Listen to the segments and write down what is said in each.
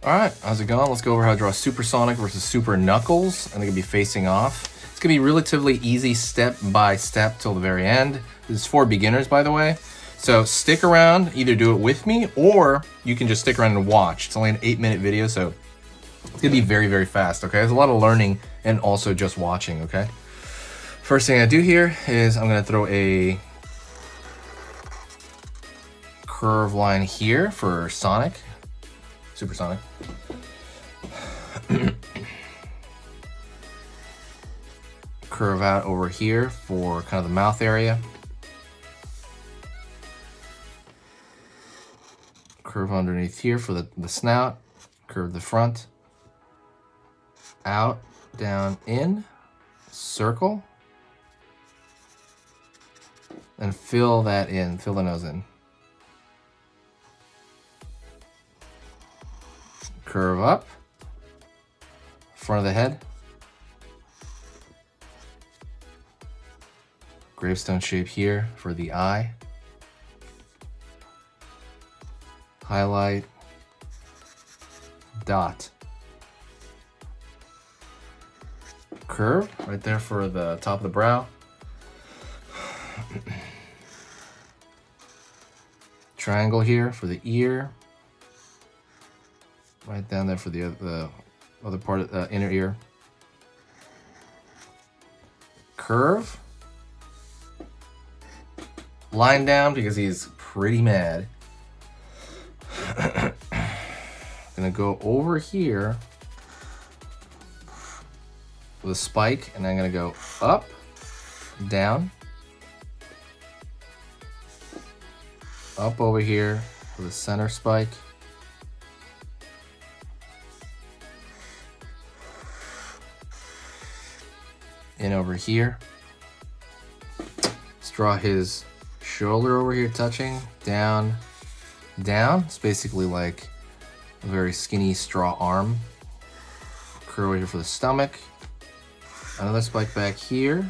All right, how's it going? Let's go over how to draw Supersonic versus Super Knuckles, and they're gonna be facing off. It's gonna be relatively easy step by step till the very end. This is for beginners, by the way. So stick around, either do it with me, or you can just stick around and watch. It's only an 8-minute video, so it's gonna be very, very fast, okay? There's a lot of learning and also just watching, okay? First thing I do here is I'm gonna throw a curve line here for Sonic. Supersonic. Curve out over here for kind of the mouth area. Curve underneath here for the snout. Curve the front. Out, down, in. Circle. And fill that in. Fill the nose in. Curve up, front of the head, gravestone shape here for the eye, highlight, dot, curve right there for the top of the brow, triangle here for the ear, right down there for the other part of the inner ear. Curve. Line down because he's pretty mad. Gonna go over here with a spike, and I'm gonna go up, down, up over here with a center spike. In over here. Let's draw his shoulder over here touching, down, down. It's basically like a very skinny straw arm. Curve over here for the stomach. Another spike back here.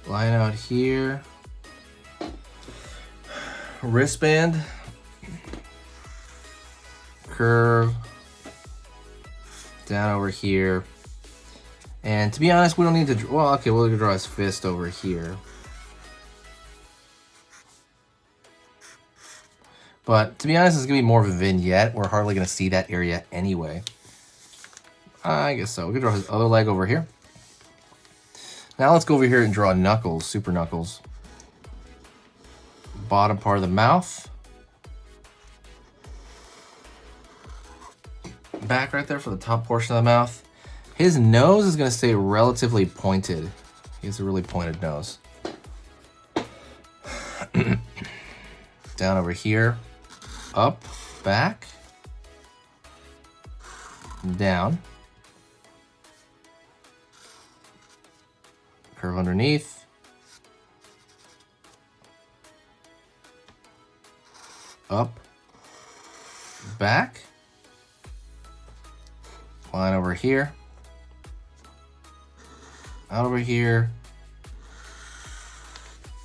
Line out here. Wristband. Curve. Down over here. And to be honest, we don't need to, well, okay, we'll draw his fist over here. But to be honest, it's gonna be more of a vignette. We're hardly gonna see that area anyway. I guess so. We're gonna draw his other leg over here. Now let's go over here and draw Knuckles, Super Knuckles. Bottom part of the mouth. Back right there for the top portion of the mouth. His nose is going to stay relatively pointed. He has a really pointed nose. Down over here. Up, back. Down. Curve underneath. Up. Back. Line over here. Out over here.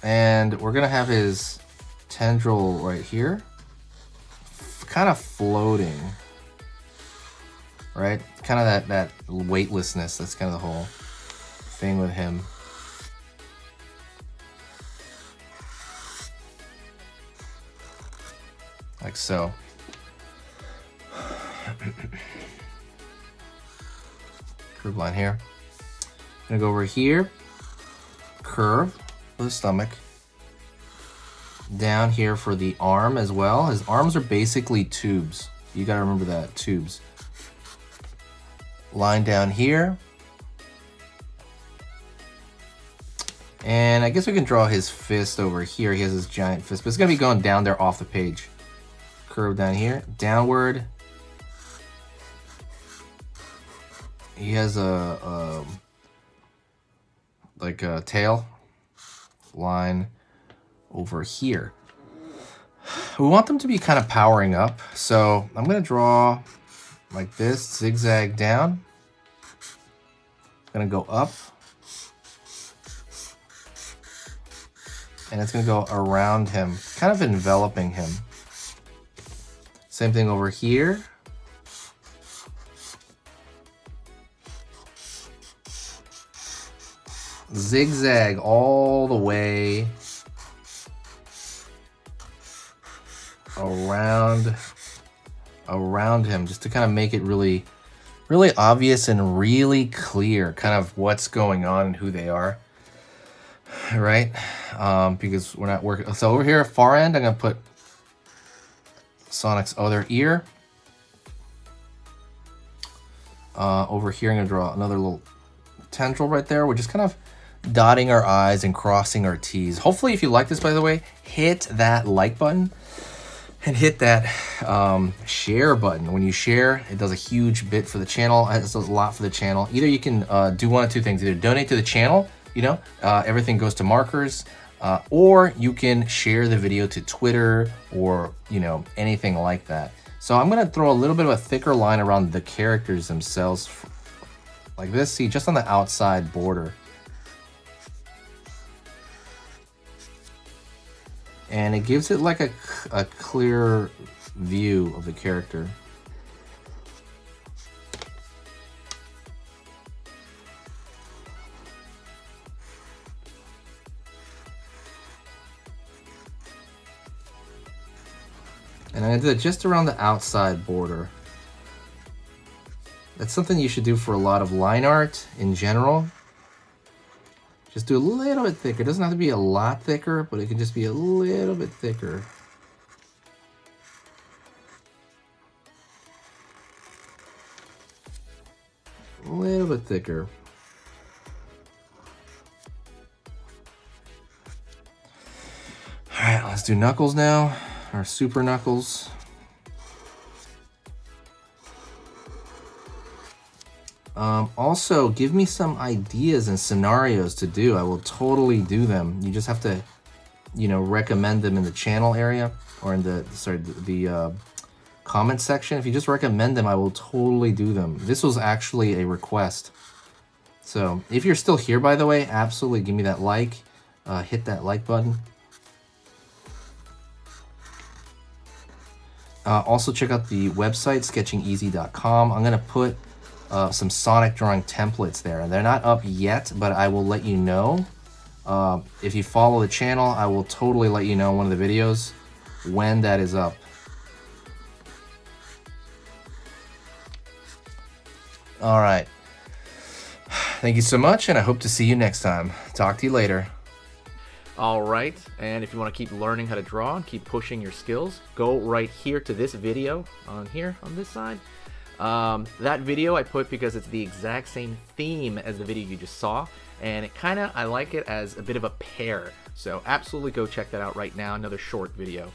And we're gonna have his tendril right here. Kind of floating. Right? Kind of that weightlessness. That's kind of the whole thing with him. Like so. Curve line here. Gonna go over here, curve for the stomach, down here for the arm as well. His arms are basically tubes. You gotta remember that, tubes. Line down here. And I guess we can draw his fist over here. He has his giant fist, but it's gonna be going down there off the page. Curve down here, downward. He has a like a tail line over here. We want them to be kind of powering up, so I'm gonna draw like this, zigzag down. Gonna go up, and it's gonna go around him, kind of enveloping him. Same thing over here. Zigzag all the way around him, just to kind of make it really obvious and really clear kind of what's going on and who they are, right? Because we're not working. So over here, far end, I'm gonna put Sonic's other ear. Over here, I'm gonna draw another little tendril right there. We're just kind of dotting our I's and crossing our T's. Hopefully, if you like this, by the way, hit that like button and hit that share button. When you share, it does a huge bit for the channel. It does a lot for the channel. Either you can do one of two things. Either donate to the channel, you know, everything goes to markers, or you can share the video to Twitter or, you know, anything like that. So I'm gonna throw a little bit of a thicker line around the characters themselves like this. See, just on the outside border. And it gives it like a clear view of the character. And I did it just around the outside border. That's something you should do for a lot of line art in general. Just do a little bit thicker. It doesn't have to be a lot thicker, but it can just be a little bit thicker. A little bit thicker. All right, let's do Knuckles now, our Super Knuckles. Also, give me some ideas and scenarios to do. I will totally do them. You just have to, you know, recommend them in the channel area or in the, sorry, the comment section. If you just recommend them, I will totally do them. This was actually a request. So if you're still here, by the way, absolutely give me that like, hit that like button. Also check out the website, sketchingeasy.com. I'm gonna put some Sonic drawing templates there. They're not up yet, but I will let you know. If you follow the channel, I will totally let you know in one of the videos when that is up. All right. Thank you so much, and I hope to see you next time. Talk to you later. All right, and if you want to keep learning how to draw and keep pushing your skills, go right here to this video on here on this side. That video I put because it's the exact same theme as the video you just saw, and it I like it as a bit of a pair. So absolutely go check that out right now, another short video.